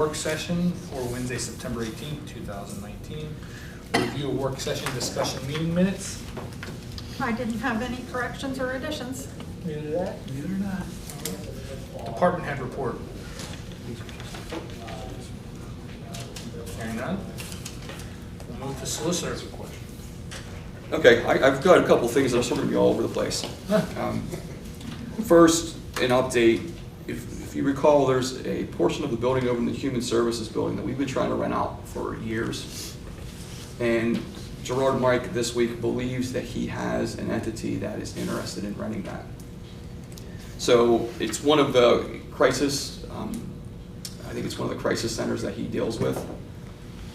Work session for Wednesday, September 18th, 2019. Review of work session discussion meeting minutes. I didn't have any corrections or additions. Neither did I. Neither did I. Department head report. Hearing none. We'll move to solicitor's report. Okay, I've got a couple things that are sort of going to be all over the place. First, an update. If you recall, there's a portion of the building over in the Human Services building that we've been trying to rent out for years. And Gerard Mike this week believes that he has an entity that is interested in renting that. So it's one of the crisis, I think it's one of the crisis centers that he deals with.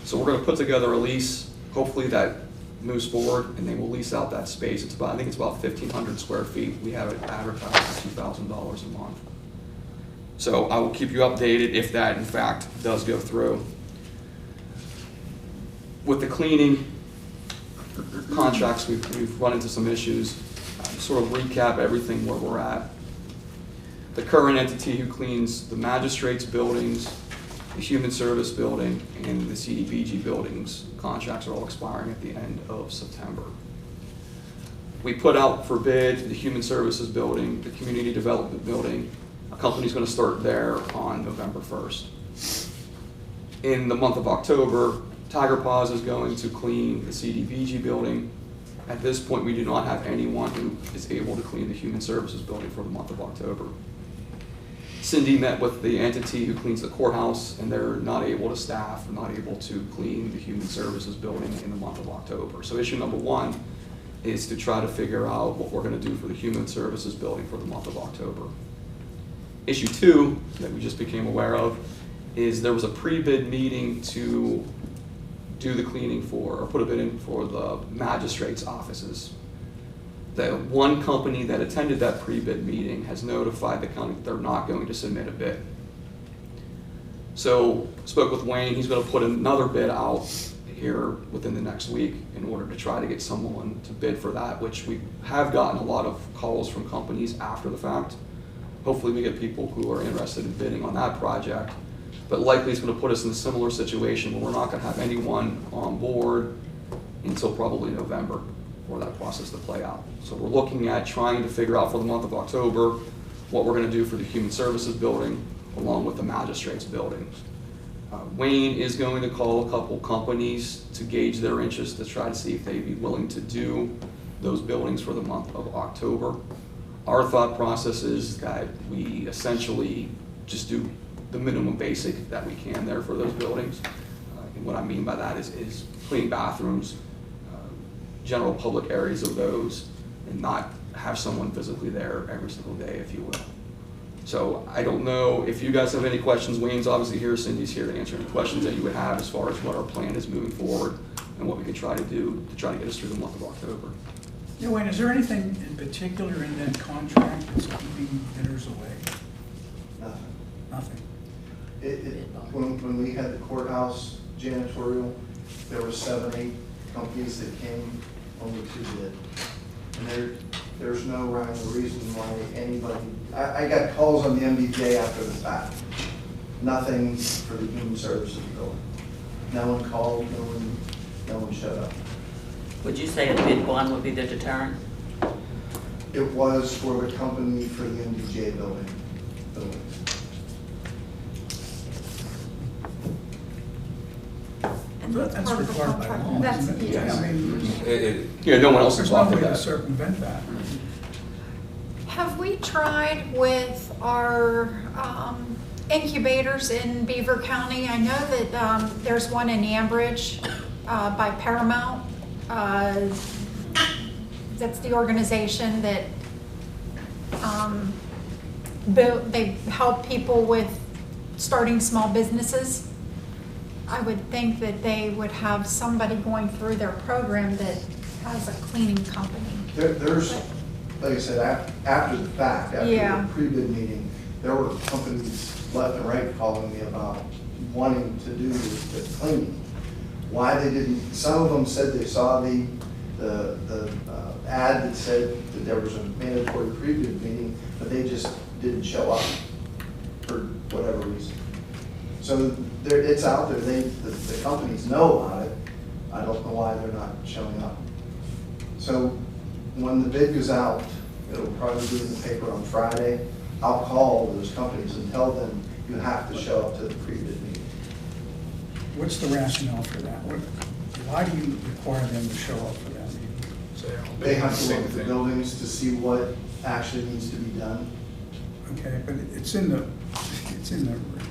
So we're going to put together a lease. Hopefully that moves forward and they will lease out that space. It's about, I think it's about 1,500 square feet. We have it advertised at $2,000 a month. So I will keep you updated if that in fact does go through. With the cleaning contracts, we've run into some issues. Sort of recap everything where we're at. The current entity who cleans the magistrates buildings, the human service building, and the CDBG buildings contracts are all expiring at the end of September. We put out for bid the human services building, the community development building. A company's going to start there on November 1st. In the month of October, Tiger Paws is going to clean the CDBG building. At this point, we do not have anyone who is able to clean the human services building for the month of October. Cindy met with the entity who cleans the courthouse, and they're not able to staff, or not able to clean the human services building in the month of October. So issue number one is to try to figure out what we're going to do for the human services building for the month of October. Issue two that we just became aware of is there was a pre-bid meeting to do the cleaning for, or put a bid in for the magistrates' offices. The one company that attended that pre-bid meeting has notified the county that they're not going to submit a bid. So spoke with Wayne, he's going to put another bid out here within the next week in order to try to get someone to bid for that, which we have gotten a lot of calls from companies after the fact. Hopefully we get people who are interested in bidding on that project, but likely it's going to put us in a similar situation where we're not going to have anyone on board until probably November for that process to play out. So we're looking at trying to figure out for the month of October what we're going to do for the human services building along with the magistrates building. Wayne is going to call a couple companies to gauge their interest to try to see if they'd be willing to do those buildings for the month of October. Our thought process is that we essentially just do the minimum basic that we can there for those buildings. And what I mean by that is clean bathrooms, general public areas of those, and not have someone physically there every single day, if you will. So I don't know if you guys have any questions. Wayne's obviously here, Cindy's here to answer any questions that you would have as far as what our plan is moving forward and what we can try to do to try to get us through the month of October. Yeah, Wayne, is there anything in particular in that contract that's keeping bidders away? Nothing. Nothing. When we had the courthouse janitorial, there were 7, 8 companies that came, only 2 did. And there's no rhyme or reason why anybody, I got calls on the MDJ after the fact. Nothing for the human services building. No one called, no one showed up. Would you say a bid one would be the deterrent? It was for the company for the MDJ building. And That's part of the required by contract. law, That's, isn't it? yes. I mean, Yeah, no one else there's is no offered way to that. circumvent that. Have we tried with our incubators in Beaver County? I know that there's one in Ambridge by Paramount. That's the organization that they help people with starting small businesses. I would think that they would have somebody going through their program that has a cleaning company. There's, like I said, after the fact, after Yeah. the pre-bid meeting, there were companies left and right calling me about wanting to do the cleaning. Why they didn't, some of them said they saw the ad that said that there was a mandatory pre-bid meeting, but they just didn't show up for whatever reason. So there, it's out there, the companies know about it. I don't know why they're not showing up. So when the bid goes out, it'll probably be in the paper on Friday. I'll call those companies and tell them you have to show up to the pre-bid meeting. What's the rationale for that? Why do you require them to show up for that meeting? So They have to same look at the thing. buildings to see what actually needs to be done. Okay, but it's in the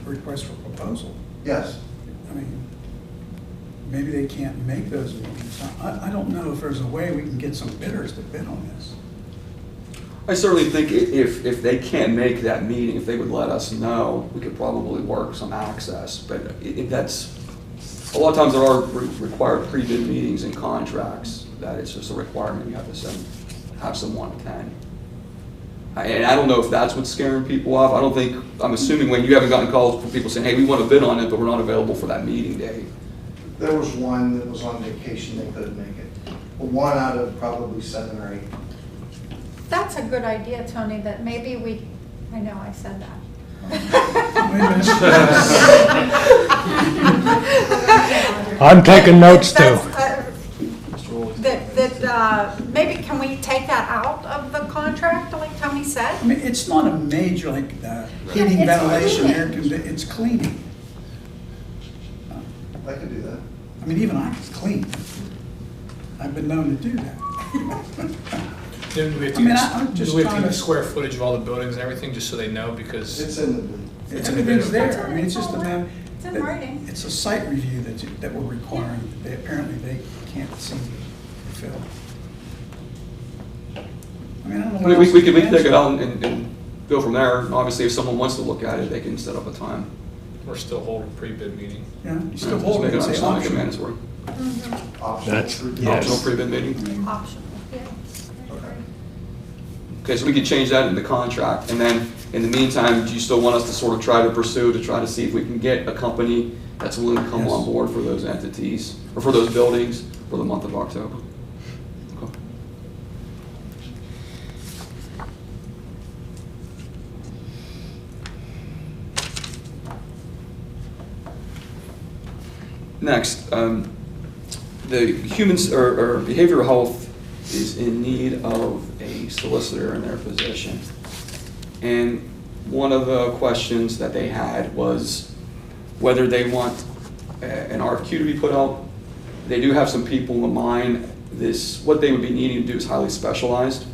request for proposal. Yes, I mean, maybe they can't make those meetings. I don't know if there's a way we can get some bidders to bid on this. I certainly think if they can't make that meeting, if they would let us know, we could probably work some access. But that's, a lot of times there are required pre-bid meetings and contracts that it's just a requirement you have to have someone attend. And I don't know if that's what's scaring people off. I'm assuming when you haven't gotten calls from people saying, hey, we want to bid on it, but we're not available for that meeting day. there was one that was on vacation, they couldn't make it. But one out of probably 7 or 8. That's a good idea, Tony, that maybe we, I know I said that. I'm taking notes too. Maybe can we take that out of the contract, like Tony said? I mean, it's not a major, like, heating, It's ventilation, cleaning. air conditioning, it's cleaning. I could do that. I mean, even I can clean. I've been known to do that. Then we have I mean, to I'm get, just do we have trying to get to- square footage of all the buildings and everything, just so they know, because It's in the bid. It's in the Everything's bid. there. I mean, it's just a matter. It's in that- writing. It's a site review that we're requiring, that apparently they can't seem to fulfill. I mean, I don't know what We else can to take it answer. out and go from there. And obviously, if someone wants to look at it, they can set up a time. we're still holding pre-bid meeting. Yeah, you still Just hold make it and Just say not make it optional. mandatory. Optional. That's- for- Yes. Optional pre-bid meeting. Optional, yeah. Okay, so we could change that in the contract, and then, in the meantime, do you still want us to sort of try to pursue, to try to see if we can get a company that's willing to come Yes. on board for those entities, or for those buildings, for the month of October? Okay. Next, the humans, or behavioral health is in need of a solicitor in their position. And one of the questions that they had was whether they want an RFQ to be put out. They do have some people in mind. What they would be needing to do is highly specialized.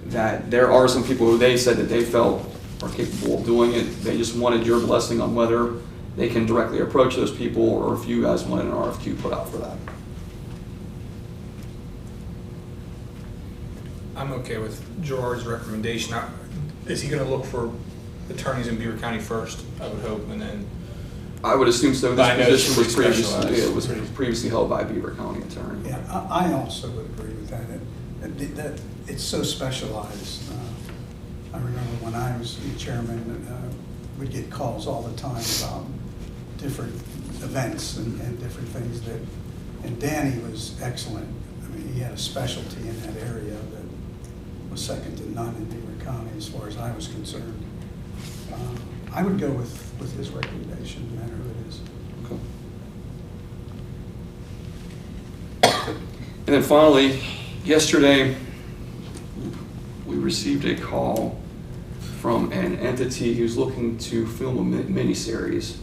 That there are some people who they said that they felt are capable of doing it. They just wanted your blessing on whether they can directly approach those people, or if you guys wanted an RFQ put out for that. I'm okay with Gerard's recommendation. Is he gonna look for attorneys in Beaver County first, I would hope, and then, I would assume so. But I know This it's position was pretty previously, specialized. it was previously held by a Beaver County attorney. Yeah, I also would agree with that. That it's so specialized. I remember when I was the chairman, we'd get calls all the time about different events and different things that, and Danny was excellent. I mean, he had a specialty in that area that was second to none in Beaver County as far as I was concerned. I would go with his recommendation, no matter who it is. Okay. And then finally, yesterday, we received a call from an entity who's looking to film a miniseries.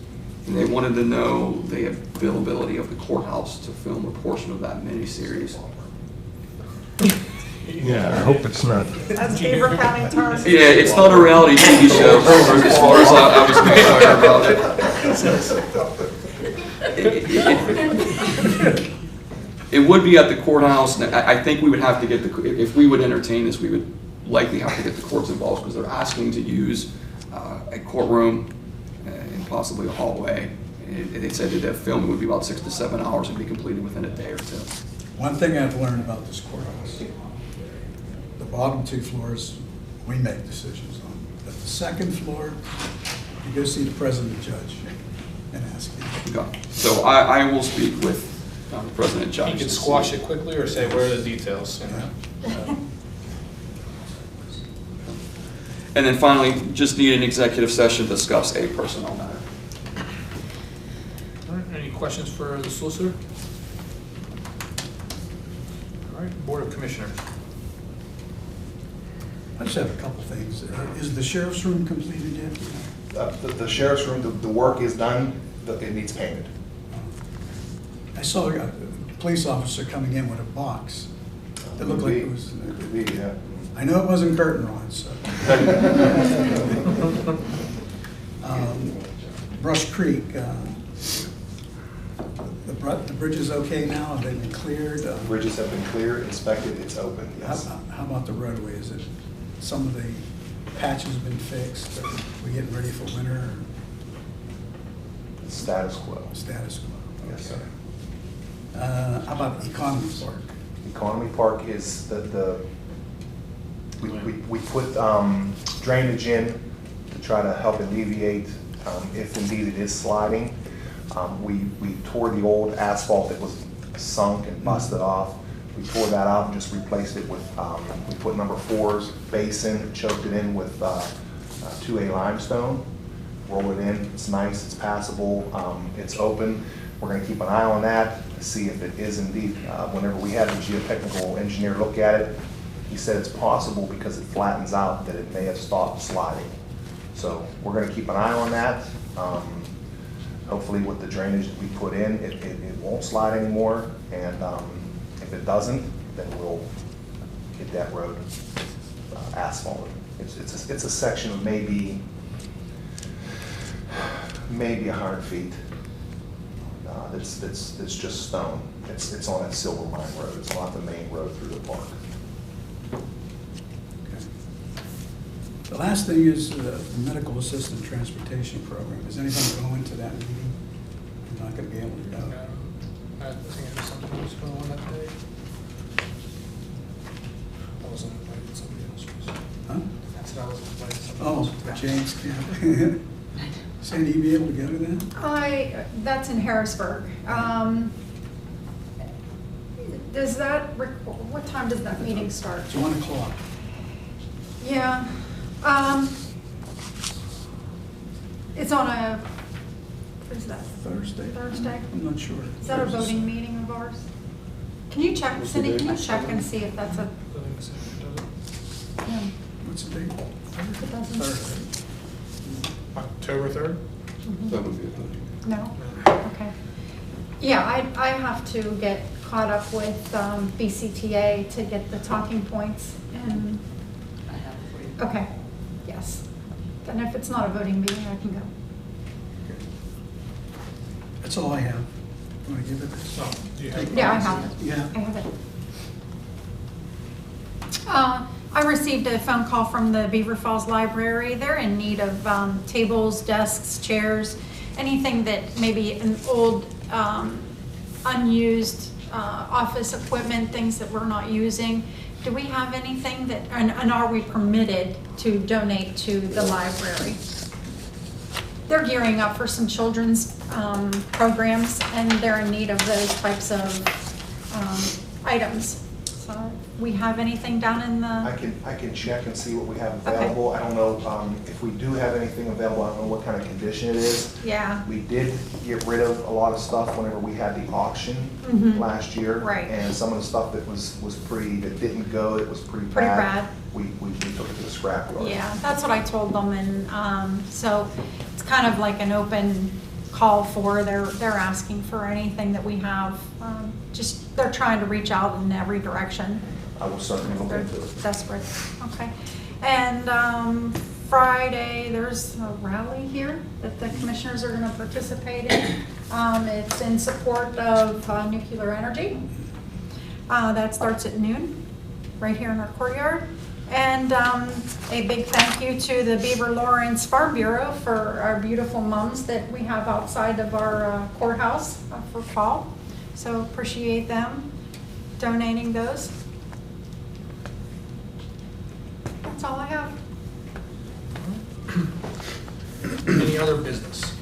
And they wanted to know the availability of the courthouse to film a portion of that miniseries. Yeah, I hope it's not. That's Beaver County terms. Yeah, it's not a reality TV show, as far as I was concerned about it. It would be at the courthouse, and I think we would have to get if we would entertain this, we would likely have to get the courts involved, because they're asking to use a courtroom and possibly a hallway. They said that the filming would be about 6 to 7 hours and be completed within a day or two. One thing I've learned about this courthouse, the bottom 2 floors, we make decisions on. But the second floor, you go see the president judge and ask him. Okay. So I will speak with President Judge. he could squash it quickly or say, where are the details? You know? And then finally, just need an executive session to discuss a personnel matter. All right, any questions for the solicitor? All right, Board of Commissioners. I just have a couple things. Is the sheriff's room completed yet? The sheriff's room, the work is done, it needs payment. I saw a police officer coming in with a box. It looked like it was, Could be, yeah. I know it wasn't curtain rods, so. Brush Creek, the bridge is okay now, have they been cleared? Bridges have been cleared, inspected, it's open, yes. How about the roadway? Is it, some of the patches been fixed? Are we getting ready for winter? Status quo. Status quo? Yes, sir. How about Economy Park? Economy Park is we put drainage in to try to help alleviate if indeed it is sliding. We tore the old asphalt that was sunk and busted off. We tore that out and just replaced it with, we put number 4's base in, choked it in with 2A limestone, roll it in, it's nice, it's passable, it's open. We're gonna keep an eye on that, see if it is indeed, whenever we had the geotechnical engineer look at it, he said it's possible because it flattens out that it may have stopped sliding. So we're gonna keep an eye on that. Hopefully with the drainage that we put in, it won't slide anymore, and if it doesn't, then we'll get that road asphalted. It's a section of maybe 100 feet. That's just stone. It's on that Silver Mine Road. It's not the main road through the park. Okay. The last thing is the medical assistant transportation program. Is anybody going to that meeting? I'm not going to be able to go. I think there's something else going on that day. I wasn't invited, somebody else was. Huh? I said I wasn't invited, somebody Oh, else was. James Camp. Sandy, you be able to go to that? That's in Harrisburg. Does that, what time does that meeting start? It's 1 o'clock. Yeah. It's on a, what is that? Thursday? Thursday? I'm not sure. Is that a voting meeting of ours? Can you check, What's the Cindy, date? can you check and see if that's a, Building commissioner does it. yeah, What's the date? it doesn't? Thursday. October 3rd? That would be a thing. No? Okay. Yeah, I have to get caught up with BCTA to get the talking points and, I have it for you. okay, yes. Then if it's not a voting meeting, I can go. Okay. That's all I have. You want to give it this? No, do you have? Yeah, I have it. Yeah. I have it. I received a phone call from the Beaver Falls Library. They're in need of tables, desks, chairs, anything that maybe an old, unused office equipment, things that we're not using. Do we have anything that, and are we permitted to donate to the library? They're gearing up for some children's programs, and they're in need of those types of items. So we have anything down in the, I can check and see what we have available. I don't know if we do have anything available. I don't know what kind of condition it is. yeah, We did get rid of a lot of stuff whenever we had the auction Mhm. last year. Right. And some of the stuff that was that didn't go, that was pretty bad. Pretty bad. We took it to the scrap yard. yeah, that's what I told them, and so it's kind of like an open call for, they're asking for anything that we have. Just, they're trying to reach out in every direction. I will certainly look They're into it. desperate, okay. And Friday, there's a rally here that the commissioners are gonna participate in. It's in support of nuclear energy. That starts at noon, right here in our courtyard. And a big thank you to the Beaver Lawrence Farm Bureau for our beautiful mums that we have outside of our courthouse for fall. So appreciate them donating those. That's all I have. Any other business?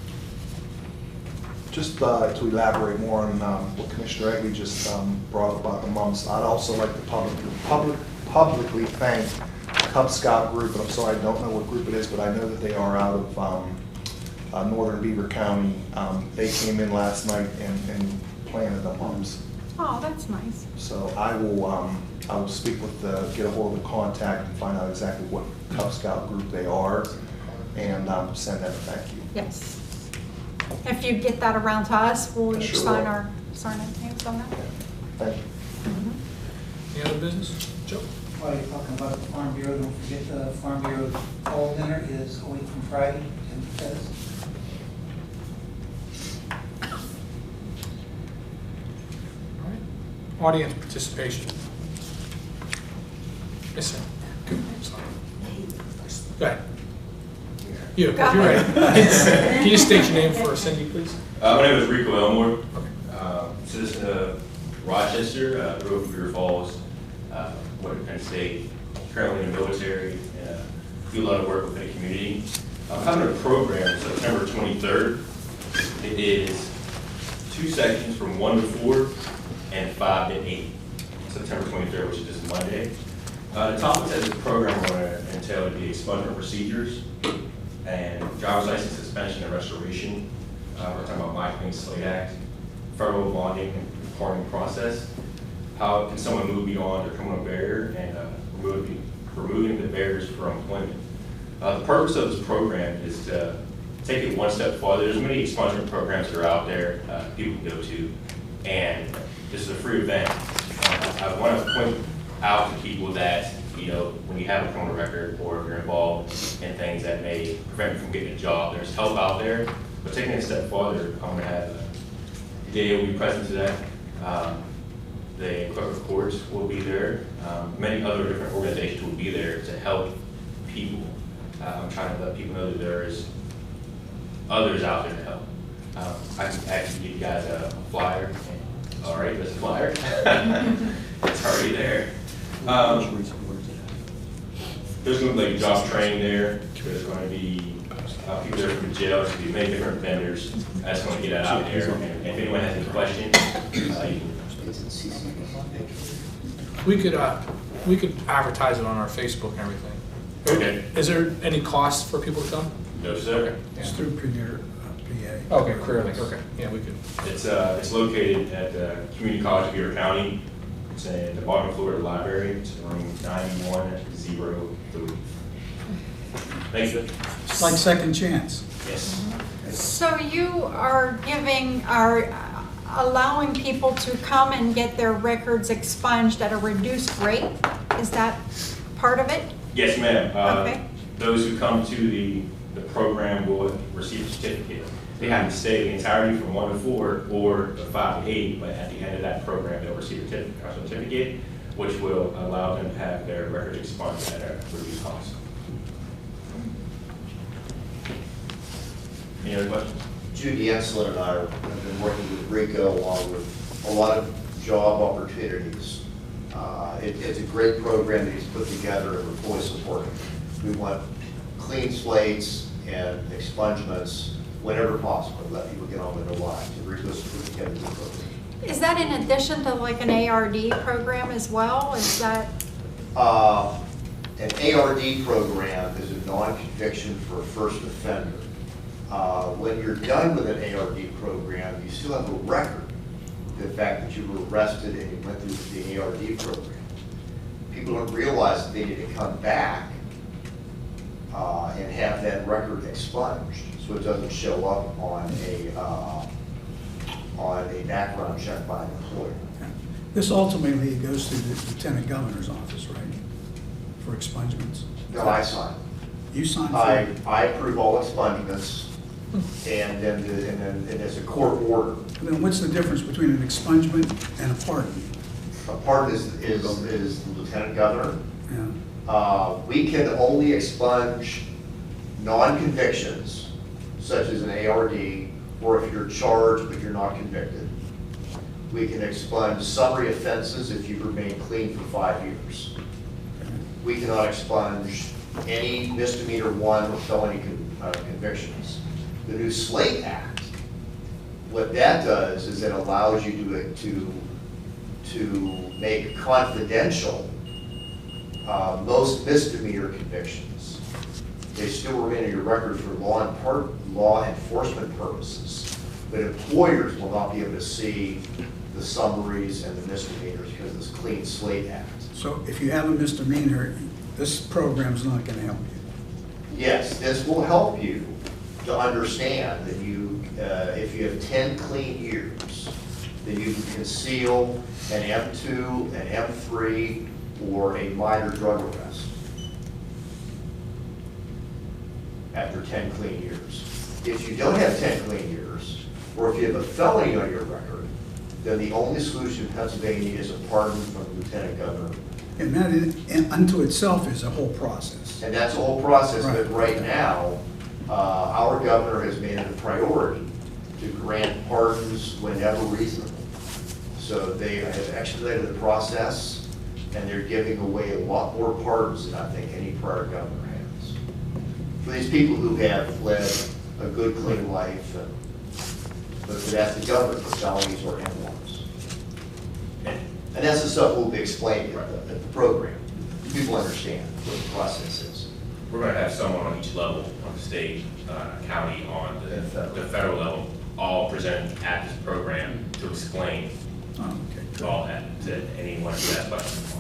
Just to elaborate more on what Commissioner Egley just brought up about the mums, I'd also like to publicly thank Cub Scout group, and I'm sorry I don't know what group it is, but I know that they are out of Northern Beaver County. They came in last night and planted the mums. Oh, that's nice. So I will speak with get a hold of the contact and find out exactly what Cub Scout group they are, and send them a thank you. Yes. If you get that around to us, we'll each Sure sign will. our names on that. Thank you. Any other business? Joe? While you're talking about the Farm Bureau, don't forget the Farm Bureau fall dinner is a week from Friday, and says. All right. Audience participation. Yes, sir. Good. Go ahead. You, if Go you're ahead. ready. Can you state your name for Cindy, please? My name is Rico Elmore, Okay. citizen of Rochester, grew up in Beaver Falls, went to Penn State, currently in the military, do a lot of work within the community. I'm having a program September 23rd. It is 2 sections from 1 to 4 and 5 to 8. September 23rd, which is this Monday. The topics that this program are going to entail would be expungement procedures and driver's license suspension and restoration. We're talking about My Clean Slate Act, federal bonding and reporting process. How can someone move beyond their criminal barrier and removing the barriers for employment? The purpose of this program is to take it one step farther. There's many expungement programs that are out there people can go to, and this is a free event. I want to point out to people that, you know, when you have a criminal record or if you're involved in things that may prevent you from getting a job, there's help out there. But taking it a step farther, I'm going to have DA will be present to that. The clerk of courts will be there. Many other different organizations will be there to help people. I'm trying to let people know that there is others out there to help. I can actually give you guys a flyer. All right, there's a flyer. It's already there. There's going to be like job training there. There's going to be people there from the jail. There's going to be many different vendors. I just want to get that out there. And if anyone has any questions, you can. We could advertise it on our Facebook and everything. Okay. Is there any cost for people to come? No, sir. Okay. It's through Premier PA. Okay, Career Link, okay, yeah, we could. It's located at the Community College of Beaver County. It's in the bottom floor of the library. It's room 9103. Thank you. It's like second chance. Yes. So you are allowing people to come and get their records expunged at a reduced rate? Is that part of it? Yes, ma'am. Okay. Those who come to the program will receive a certificate. They have to stay the entirety from 1 to 4 or 5 to 8, but at the end of that program, they'll receive a certificate, which will allow them to have their records expunged at a reduced cost. Any other questions? Judy Ensler and I have been working with Rico along with a lot of job opportunities. It's a great program that he's put together and we're fully supporting. We want clean slates and expungements whenever possible, let people get on with their lives. And Rico's put together a good program. Is that in addition to like an ARD program as well? Is that? An ARD program is a non-conviction for a first offender. When you're done with an ARD program, you still have a record. The fact that you were arrested and you went through the ARD program. People don't realize that they need to come back and have that record expunged, so it doesn't show up on a background check by an employer. This ultimately goes through the Lieutenant Governor's office, right? For expungements? No, I sign. You sign for it? I approve all expungements, and then there's a court order. Then what's the difference between an expungement and a pardon? A pardon is the Lieutenant Governor. Yeah. We can only expunge non-convictions, such as an ARD, or if you're charged but you're not convicted. We can expunge summary offenses if you remain clean for 5 years. We cannot expunge any misdemeanor 1 or felony convictions. The new Slate Act, what that does is it allows you to make confidential most misdemeanor convictions. They still remain in your record for law enforcement purposes, but employers will not be able to see the summaries and the misdemeanors because of this Clean Slate Act. So if you have a misdemeanor, this program's not gonna help you. Yes, this will help you to understand that you, if you have 10 clean years, then you can conceal an M2, an M3, or a minor drug arrest after 10 clean years. If you don't have 10 clean years, or if you have a felony on your record, then the only solution in Pennsylvania is a pardon from the lieutenant governor. And that and unto itself is a whole process. And that's the whole process, but Right. right now, our governor has made it a priority to grant pardons whenever reasonable. So they have expedited the process, and they're giving away a lot more pardons than I think any prior governor has. For these people who have led a good, clean life, but that's the governor for felonies or M1s. And that's the stuff we'll be explaining at the program. People understand what the process is. We're going to have someone on each level, on the state, county, on the federal level, all present at this program to explain Oh, okay, good. all that to anyone who has questions.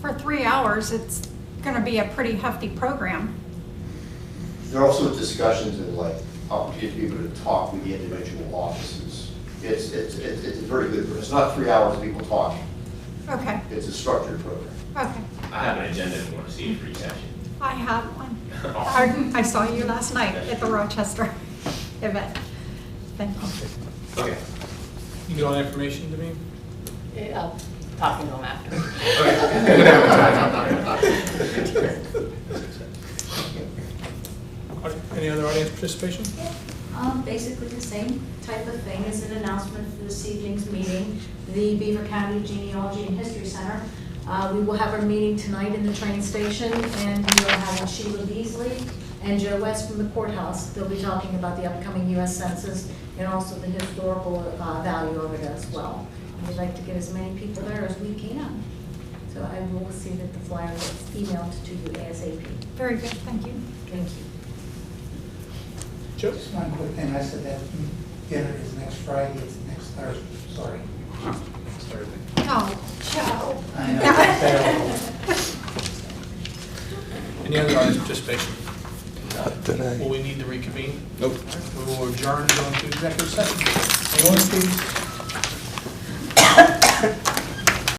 For 3 hours, it's gonna be a pretty hefty program. There are also discussions and like opportunity to be able to talk with the individual offices. It's very good. It's not 3 hours of people talking. Okay, It's a structured program. okay. I have an agenda if you want to see it for each section. I have one. Awesome. I saw you last night at the Rochester event. Thank you. Okay. You get all that information to me? I'll talk to them after. Any other audience participation? Basically the same type of thing as an announcement for this evening's meeting, the Beaver County Genealogy and History Center. We will have our meeting tonight in the train station, and we will have Sheila Beasley and Joe West from the courthouse. They'll be talking about the upcoming U.S. Census and also the historical value of it as well. And we'd like to get as many people there as we can. So I will see that the flyer gets emailed to you ASAP. Very good, thank you. Thank you. Joe? Just one quick thing, I said that dinner is next Friday, it's next Thursday, sorry. Next Thursday. Oh, Joe. I know, it's terrible. Any other audience participation? Not today. Will we need to reconvene? Nope. We will adjourn, go into executive session. Anyone, please?